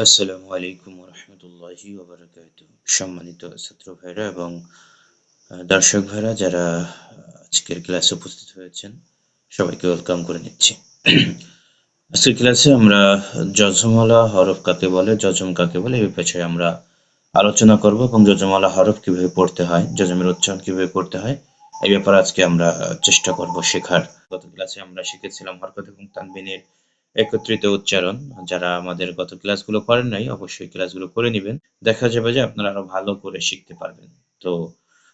আসসালামু আলাইকুম রহমতুল্লাহি ওবারাকাতুহু। সম্মানিত ছাত্র ভাইরা এবং দর্শক ভাইরা যারা আজকের ক্লাসে উপস্থিত হয়েছেন সবাইকে ওয়েলকাম করে নিচ্ছি। আজকের ক্লাসে আমরা যজমওয়ালা হরফ কাকে বলে, যজম কাকে বলে এই বিষয়ে আমরা আলোচনা করব এবং যজমওয়ালা হরফ কিভাবে পড়তে হয়, যজমের উচ্চারণ কিভাবে করতে হয় এই ব্যাপারে আজকে আমরা চেষ্টা করব শেখার। গত ক্লাসে আমরা শিখেছিলাম হরকত এবং তানবিনের একত্রিত উচ্চারণ। যারা আমাদের গত ক্লাসগুলো করেন নাই অবশ্যই ক্লাসগুলো করে নেবেন, দেখা যাবে যে আপনারা আরো ভালো করে শিখতে পারবেন। তো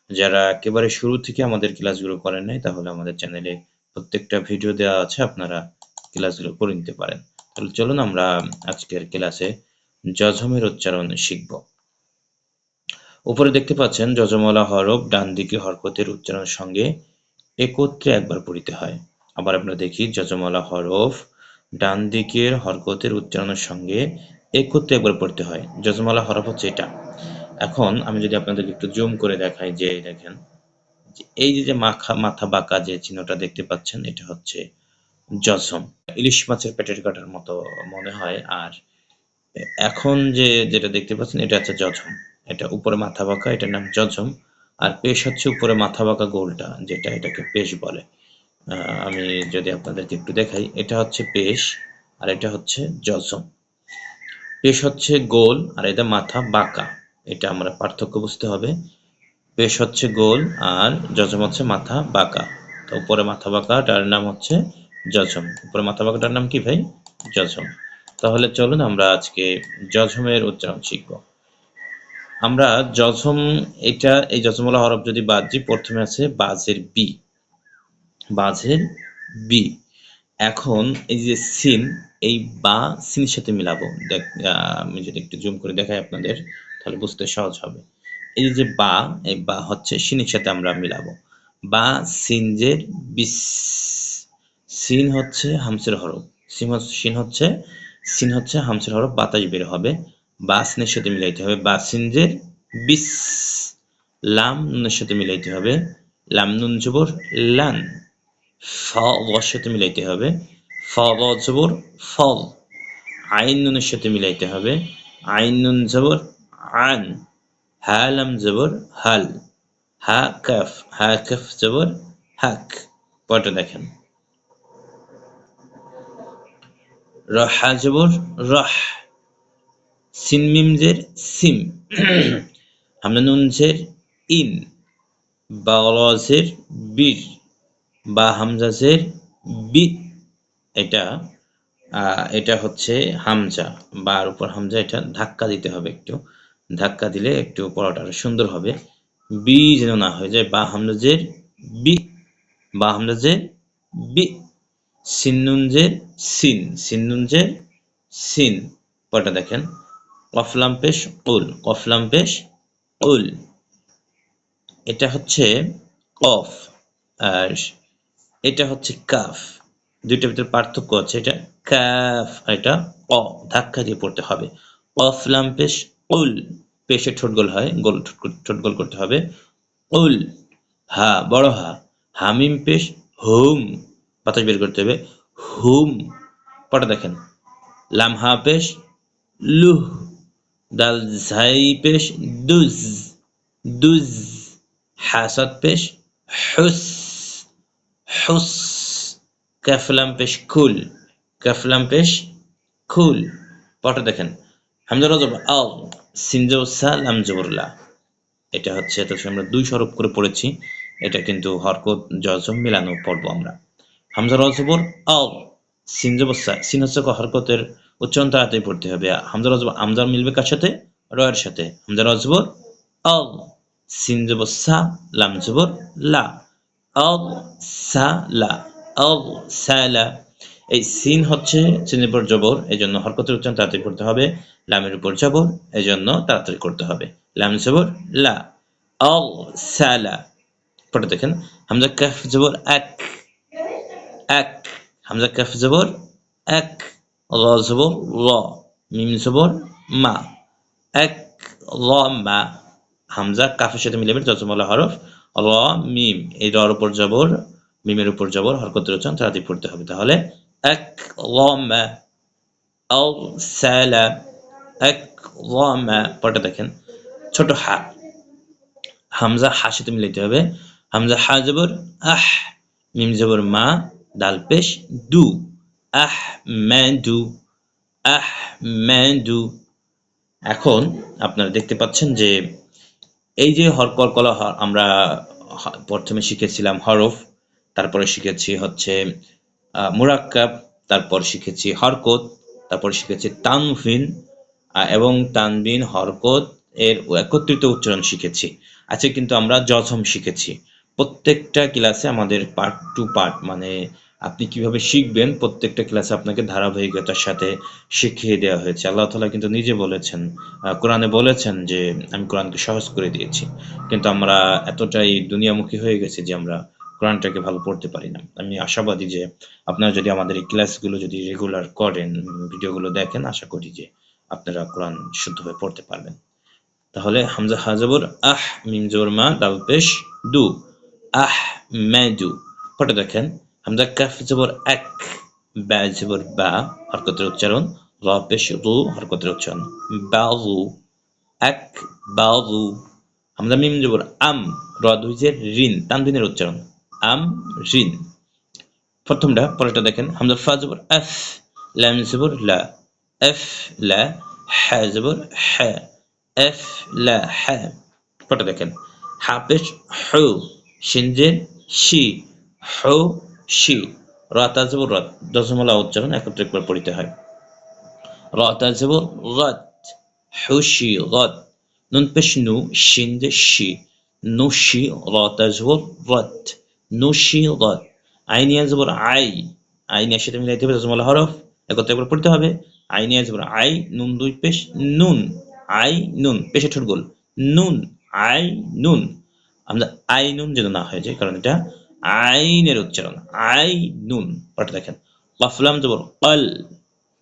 যারা একেবারে শুরু থেকে আমাদের ক্লাসগুলো করেন নাই তাহলে আমাদের চ্যানেলে প্রত্যেকটা ভিডিও দেওয়া আছে, আপনারা ক্লাসগুলো করে নিতে পারেন। তাহলে চলুন আমরা আজকের ক্লাসে যজমের উচ্চারণ শিখব। উপরে দেখতে পাচ্ছেন যজমওয়ালা হরফ ডান দিকে হরকতের উচ্চারণের সঙ্গে একত্রে একবার পড়িতে হয়। আবার আমরা দেখি যজমওয়ালা হরফ ডান দিকের হরকতের উচ্চারণের সঙ্গে একত্রে একবার পড়তে হয়। যজমওয়ালা হরফ হচ্ছে এটা। এখন আমি যদি আপনাদেরকে একটু জুম করে দেখাই, যে দেখেন এই যে মাথা বাঁকা যে চিহ্নটা দেখতে পাচ্ছেন এটা হচ্ছে যজম। ইলিশ মাছের পেটের কাটার মতো মনে হয়। আর এখন যেটা দেখতে পাচ্ছেন এটা হচ্ছে যজম। এটা উপরে মাথা বাঁকা, এটার নাম যজম। আর পেশ হচ্ছে উপরে মাথা বাঁকা গোলটা, যেটা এটাকে পেশ বলে। আমি যদি আপনাদেরকে একটু দেখাই, এটা হচ্ছে পেশ আর এটা হচ্ছে যজম। পেশ হচ্ছে গোল আর এটা মাথা বাঁকা, এটা আমরা পার্থক্য বুঝতে হবে। পেশ হচ্ছে গোল আর যজম হচ্ছে মাথা বাঁকা। তো উপরে মাথা বাঁকাটার নাম হচ্ছে যজম। উপরে মাথা বাঁকাটার নাম কি ভাই? যজম। তাহলে চলুন আমরা আজকে যজমের উচ্চারণ শিখব। আমরা যজম, এই যজমওয়ালা হরফ যদি বাদ দিই, প্রথমে আছে বাজের বি। বাজের বি। এখন এই যে সিন, এই বা সিনের সাথে মিলাবো। আমি যদি একটু জুম করে দেখাই আপনাদের তাহলে বুঝতে সহজ হবে। এই যে বা, এই বা হচ্ছে সিনের সাথে আমরা মিলাবো। বা সিনজের বিস। সিন হচ্ছে হামসের হরফ। সিন হচ্ছে হামসের হরফ, বাতাস বের হবে। বা সিনের সাথে মিলাইতে হবে বা সিনজের বিস। লাম নুনের সাথে মিলাইতে হবে। লাম নুন জবর লান। ফা ওয়ার সাথে মিলাইতে হবে। ফা ওয়া জবর ফল। আইন নুনের সাথে মিলাইতে হবে। আইন নুন জবর আন। হা লাম জবর হাল। হা কাফ জবর হাক। পরটা দেখেন, রহা জবর রহ। সিন মিম জের সিম। হামজা নুন জের ইন। বা জের বীর। বা হামজা জের বি। এটা হচ্ছে হামজা, বার উপর হামজা, এটা ধাক্কা দিতে হবে একটু। ধাক্কা দিলে একটু পড়াটা আরো সুন্দর হবে। বি যেন না হয়ে যায়। বা হামজাজের বি। বা হামজাজের বি। সিন্নুনজের সিন। সিন্নুনজের সিন। পড়াটা দেখেন, কফলাম পেশ উল। কফলাম পেশ উল। এটা হচ্ছে কফ আর এটা হচ্ছে কাফ। দুইটার ভিতরে পার্থক্য আছে। এটা কাফ আর এটা অ, ধাক্কা দিয়ে পড়তে হবে। কফ লাম পেশ উল। পেশে ঠোঁট গোল হয়, ঠোঁট গোল করতে হবে। উল। হা বড় হা। হামিম পেশ হুম, বাতাস বের করতে হবে। হুম। পড়া দেখেন, লাম হা পেশ লুহ। দাল ঝাই পেশ দুজ। দুজ। হাসাদ পেশ হুস। হুস। কাফলাম পেশ খুল। কাফলাম পেশ খুল। পড়া দেখেন, হামজা রজব আল। সিনজো সা লাম জবর লা। এটা হচ্ছে, এটা আমরা দুই স্বরূপ করে পড়েছি। এটা কিন্তু হরকত যজম মিলানো পড়ব আমরা। হামজা রজবর আল। সিন জবর সা। সিন হচ্ছে হরকতের উচ্চারণ তাড়াতাড়ি পড়তে হবে। হামজা রজব, হামজা মিলবে কার সাথে? রয়ের সাথে। হামজা রজবর আল। সিন জবর সা লাম জবর লা। আল সা লা। আল সালা। এই সিন হচ্ছে সিনের উপর জবর, এই জন্য হরকতের উচ্চারণ তাড়াতাড়ি করতে হবে। লামের উপর জবর, এই জন্য তাড়াতাড়ি করতে হবে। লাম জবর লা। আল সালা। পড়ে দেখেন, হামজা কাফ জবর এক। এক। হামজা কাফ জবর এক। র জবর র। মিম জবর মা। এক র মা। হামজা কাফের সাথে মিলে যজমওয়ালা হরফ। র মিম, এই রর উপর জবর, মিমের উপর জবর, হরকতের উচ্চারণ তাড়াতাড়ি পড়তে হবে। তাহলে এক র মা। আল সালা। আকরামা। পরটা দেখেন ছোট হা, হামজা হার সাথে মিলাইতে হবে। হামজা হা জবর আহ, মিম জবর মা, দাল পেশ দু, আহমাদু, আহমাদু। এখন আপনারা দেখতে পাচ্ছেন যে এই যে কলকলা আমরা প্রথমে শিখেছিলাম হরফ, তারপরে শিখেছি হচ্ছে মুরাক্কাব, তারপর শিখেছি হরকত, তারপর শিখেছি তানভিন এবং তানবিন হরকত এর একত্রিত উচ্চারণ শিখেছি। আজকে কিন্তু আমরা জজম শিখেছি। প্রত্যেকটা ক্লাসে আমাদের পার্ট টু পার্ট, মানে আপনি কিভাবে শিখবেন প্রত্যেকটা ক্লাসে আপনাকে ধারাবাহিকতার সাথে শিখিয়ে দেওয়া হয়েছে। আল্লাহ তাআলা কিন্তু নিজে বলেছেন, কোরআনে বলেছেন যে আমি কোরআনকে সহজ করে দিয়েছি, কিন্তু আমরা এতটাই দুনিয়ামুখী হয়ে গেছি যে আমরা কোরআনটাকে ভালো পড়তে পারি না। আমি আশাবাদী যে আপনারা যদি আমাদের এই ক্লাসগুলো যদি রেগুলার করেন, ভিডিওগুলো দেখেন, আশা করি যে আপনারা কোরআন শুদ্ধভাবে পড়তে পারবেন। তাহলে হামজা হা জবর আহ, মিম জবর মা, দাল পেশ দু, আহমাদু। পরে দেখেন হামজা কাফ জবর এক, বা জবর বা, হরকতের উচ্চারণ, র পেশ রু, হরকতের উচ্চারণ, বাযু, আকবাযু। হামজা মিম জবর আম, র দুই জের রিন, তানবিনের উচ্চারণ, আম রিন। প্রথমটা, পরেরটা দেখেন হামজা ফা জবর আফ, লাম জবর লা, আফ লা, হা জবর হা, আফ লা হা। পরেরটা দেখেন হা পেশ হু, শিন জের শি, হু শি, র তা জবর রত, দশমলা উচ্চারণ একত্রে একবার পড়িতে হয়। র তা জবর রত, হুশি রত, নুন পেশ নু, শিন জের শি, নুশি, র তা জবর রত, নুশি রত। আইনিয়া জবর আই, আইনিয়ার সাথে মিলাইতে হবে দশমলা হরফ, একত্রে একবার পড়তে হবে। আইনিয়া জবর আই, নুন দুই পেশ নুন, আই নুন, পেশে ঠোঁট গোল, নুন, আই নুন। আমরা আই নুন যেন না হয়ে যায়, কারণ এটা আইনের উচ্চারণ, আই নুন। পড়তে দেখেন কফলাম জবর কল,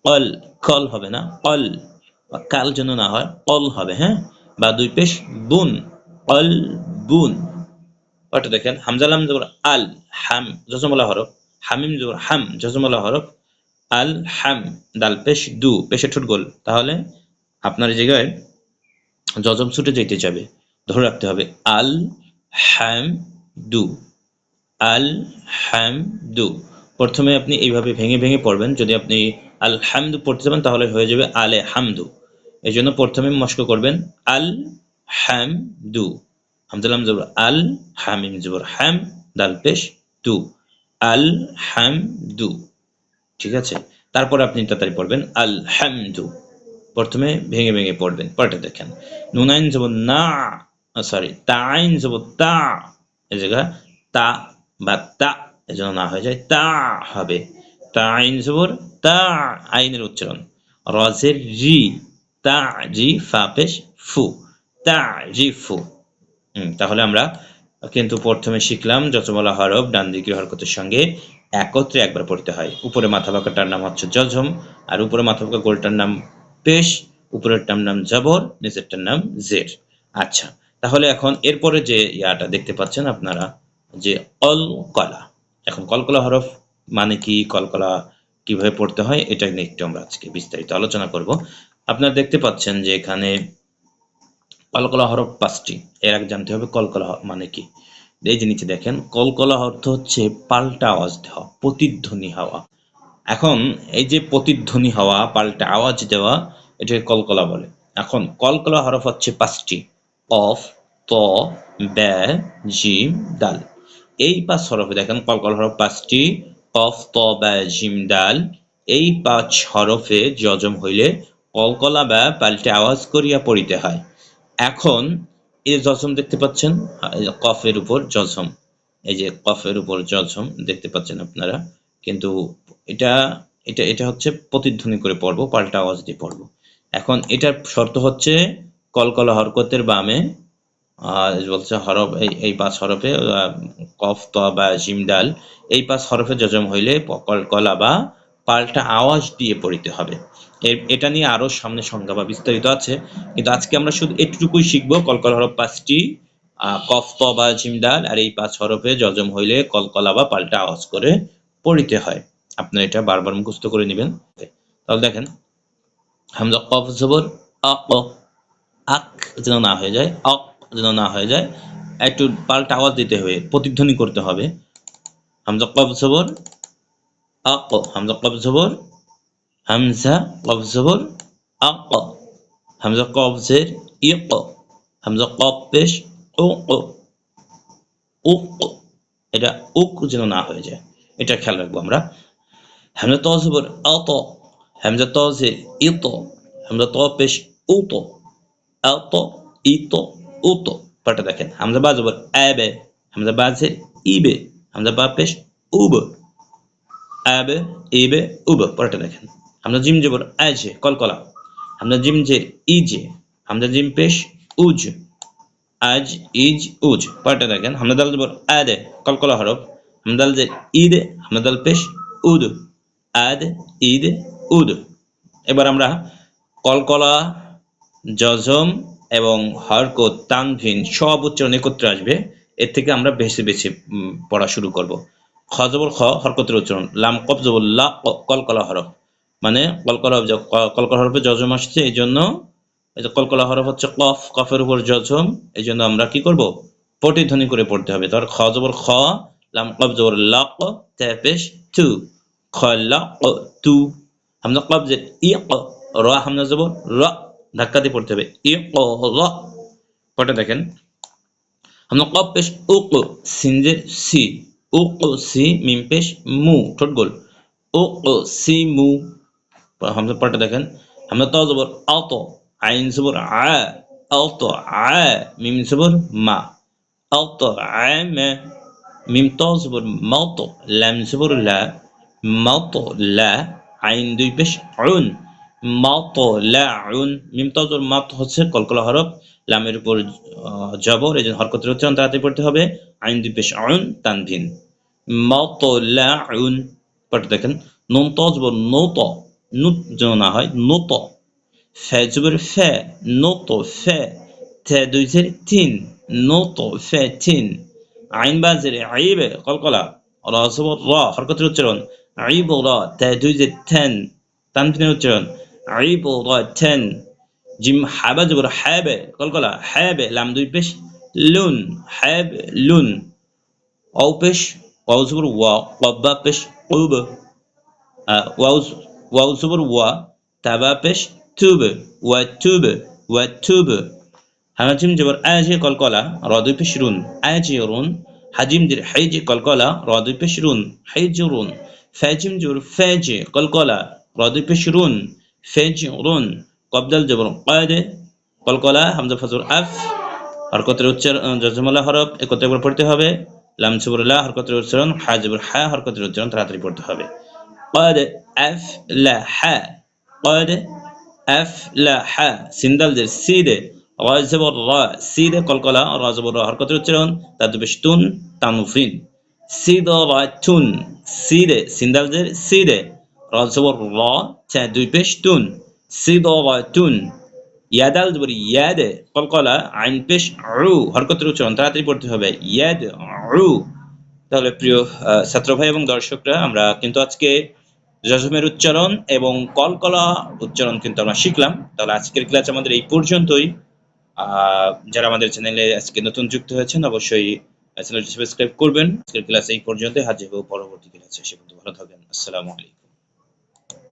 কল, কল হবে না, কল, কাল যেন না হয়, কল হবে, হ্যাঁ। বা দুই পেশ বুন, কল বুন। পড়তে দেখেন হামজালাম জবর আল, হাম জজমলা হরফ, হামিম জবর হাম জজমলা হরফ, আল হাম, দাল পেশ দু, পেশে ঠোঁট গোল। তাহলে আপনার এই জায়গায় জজম ছুটে যেতে যাবে, ধরে রাখতে হবে আল হাম দু, আল হাম দু। প্রথমে আপনি এইভাবে ভেঙে ভেঙে পড়বেন। যদি আপনি আল হামদু পড়তে যাবেন তাহলে হয়ে যাবে আলে হামদু। এই জন্য প্রথমে মস্ক করবেন আল হামদু, হামজালাম জবর আল, হামিম জবর হাম, দাল পেশ দু, আল হামদু। ঠিক আছে, তারপর আপনি তাড়াতাড়ি পড়বেন আল হামদু। প্রথমে ভেঙে ভেঙে পড়বেন। পরেরটা দেখেন নুনাইন জবর না, সরি তাইন জবর তা, এই জায়গা তা বা তা এজন্য না হয়ে যায়, তা হবে। তাইন জবর তা, আইনের উচ্চারণ, রজের রি, তা জি, ফা পেশ ফু, তা জি ফু। তাহলে আমরা কিন্তু প্রথমে শিখলাম জজমলা হরফ ডান দিকের হরকতের সঙ্গে একত্রে একবার পড়তে হয়। উপরে মাথা বাঁকাটার নাম হচ্ছে জজম, আর উপরে মাথা বাঁকা গোলটার নাম পেশ, উপরেরটার নাম জবর, নিচেরটার নাম জের। আচ্ছা, তাহলে এখন এরপরে যে ইয়াটা দেখতে পাচ্ছেন আপনারা যে কলকলা, এখন কলকলা হরফ মানে কি, কলকলা কিভাবে পড়তে হয়, এটা নিয়ে একটু আমরা আজকে বিস্তারিত আলোচনা করব। আপনারা দেখতে পাচ্ছেন যে এখানে কলকলা হরফ 5টি। এর আগে জানতে হবে কলকলা মানে কি। এই যে নিচে দেখেন কলকলা অর্থ হচ্ছে পাল্টা আওয়াজ দেওয়া, প্রতিধ্বনি হওয়া। এখন এই যে প্রতিধ্বনি হওয়া, পাল্টা আওয়াজ দেওয়া, এটাকে কলকলা বলে। এখন কলকলা হরফ হচ্ছে 5টি, কফ, ত, ব্যা, জিম, দাল। এই 5 হরফে দেখেন কলকলা হরফ 5টি, কফ, ত, ব্যা, জিম, দাল। এই 5 হরফে জজম হইলে কলকলা বা পাল্টে আওয়াজ করিয়া পড়িতে হয়। এখন এই জজম দেখতে পাচ্ছেন, কফের উপর জজম, এই যে কফের উপর জজম দেখতে পাচ্ছেন আপনারা, কিন্তু এটা এটা এটা হচ্ছে প্রতিধ্বনি করে পড়বো, পাল্টা আওয়াজ দিয়ে পড়বো। এখন এটার শর্ত হচ্ছে কলকলা হরকতের বামে বলছে হরফ, এই 5 হরফে কফ, ত, বা, জিম, দাল, এই 5 হরফে জজম হইলে কলকলা বা পাল্টা আওয়াজ দিয়ে পড়িতে হবে। এটা নিয়ে আরো সামনে সংজ্ঞা বা বিস্তারিত আছে, কিন্তু আজকে আমরা শুধু এটুকুই শিখবো। কলকলা হরফ 5টি, কফ, ত, বা, জিম, দাল, আর এই 5 হরফে জজম হইলে কলকলা বা পাল্টা আওয়াজ করে পড়িতে হয়। আপনারা এটা বারবার মুখস্থ করে নেবেন। তাহলে দেখেন হামজা কফ জবর আক, আক যেন না হয়ে যায়, অক যেন না হয়ে যায়, একটু পাল্টা আওয়াজ দিতে হবে, প্রতিধ্বনি করতে হবে। হামজা কফ জবর আক, হামজা কফ জবর, হামজা কফ জবর আক, হামজা কফ জের ইক, হামজা কফ পেশ উক, উক, এটা উক যেন না হয়ে যায়, এটা খেয়াল রাখবো আমরা। হামজা ত জবর আত, হামজা ত জের ইত, হামজা ত পেশ উত, আত ইত উত। পাটা দেখেন, হামজা বা জবর আবে, হামজা বা জের ইবে, হামজা বা পেশ উব, আবে ইবে উব। পরেরটা দেখেন, হামজা জিম জবর আজে কলকলা, হামজা জিম জের ইজে, হামজা জিম পেশ উজ, আজ ইজ উজ। পরেরটা দেখেন, হামজা দাল জবর আদে কলকলা হরফ, হামজা দাল জের ইদে, হামজা দাল পেশ উদ, আদ ইদ উদ। এবার আমরা কলকলা, জজম এবং হরকত, তানভিন সব উচ্চারণ একত্রে আসবে, এর থেকে আমরা বেছে বেছে পড়া শুরু করব। খ জবর খ হরকতের উচ্চারণ, লাম কফ জবর লা কলকলা হরফ, মানে কলকলা হরফে জজম আসছে, এই জন্য এই যে কলকলা হরফ হচ্ছে কফ, কফের উপর জজম, এই জন্য আমরা কি করব, প্রতিধ্বনি করে পড়তে হবে। তার খ জবর খ, লাম কফ জবর লাক, তা পেশ তু, খলাক তু, হামজা কফ জের ইক, র হামজা জবর র, ধাক্কা দিয়ে পড়তে হবে, ইক র। পড়তে দেখেন, হামজা কফ পেশ উক, সিন জের সি, উক সি, মিম পেশ মু, ঠোঁট গোল, উক সি মু। হামজা পড়তে দেখেন, হামজা ত জবর আত, আইন জবর আ, আত আ, মিম জবর মা, আত আ মা, মিম ত জবর মাত, লাম জবর লা, মাত লা, আইন দুই পেশ উন, মাত লা উন। মিম ত জবর মাত হচ্ছে কলকলা হরফ, লামের উপর জবর, এই জন্য হরকতের উচ্চারণ তাড়াতাড়ি পড়তে হবে। আইন দুই পেশ উন, তানভিন, মাত লা উন। পড়তে দেখেন, নুন ত জবর নুত, নুত যেন না হয়, নুত, ফে জবর ফে, নুত ফে, তে দুই জের তিন, নুত ফে তিন, আইন বা জের আইবে কলকলা, র জবর র হরকতের উচ্চারণ, আইব র, তে দুই জের তেন, তানভিনের উচ্চারণ, আইব র তেন। জিম হাবা জবর হাবে কলকলা, হাবে, লাম দুই পেশ লুন, হাব লুন, ওয়াও পেশ, ওয়াও জবর ওয়া, কব্বা পেশ কুব, ওয়াও জবর ওয়া, তাবা পেশ তুব, ওয়া তুব, ওয়া তুব। হাজিম জবর আজে কলকলা, র দুই পেশ রুন, আজে রুন, হাজিম জের হাইজে কলকলা, র দুই পেশ রুন, হাইজ রুন, ফাজিম জবর ফাজে কলকলা, র দুই পেশ রুন, ফাজ রুন। কবদাল জবর কাদে কলকলা, হামজা ফাজর আফ, হরকতের উচ্চারণ জজমলা হরফ একত্রে পড়তে হবে। লাম জবর লা হরকতের উচ্চারণ, হা জবর হা হরকতের উচ্চারণ তাড়াতাড়ি পড়তে হবে। قد أفلح، قد أفلح، সিন্দাল জের সিদে, র জবর র, সিদে কলকলা, র জবর র হরকতের উচ্চারণ, তার দুই পেশ তুন, তানফিন, সিদরাতুন, সিদে সিন্দাল জের সিদে, র জবর র, তা দুই পেশ তুন, সিদরাতুন। ইয়াদাল জবর ইয়াদে কলকলা, আইন পেশ উ, হরকতের উচ্চারণ তাড়াতাড়ি পড়তে হবে, ইয়াদ উ। তাহলে প্রিয় ছাত্র ভাই এবং দর্শকরা, আমরা কিন্তু আজকে জজমের উচ্চারণ এবং কলকলা উচ্চারণ কিন্তু আমরা শিখলাম। তাহলে আজকের ক্লাস আমাদের এই পর্যন্তই। যারা আমাদের চ্যানেলে আজকে নতুন যুক্ত হয়েছেন, অবশ্যই চ্যানেলটি সাবস্ক্রাইব করবেন। আজকের ক্লাস এই পর্যন্তই, হাজির হবো পরবর্তী ক্লাসে। সে পর্যন্ত ভালো থাকবেন। আসসালামু আলাইকুম।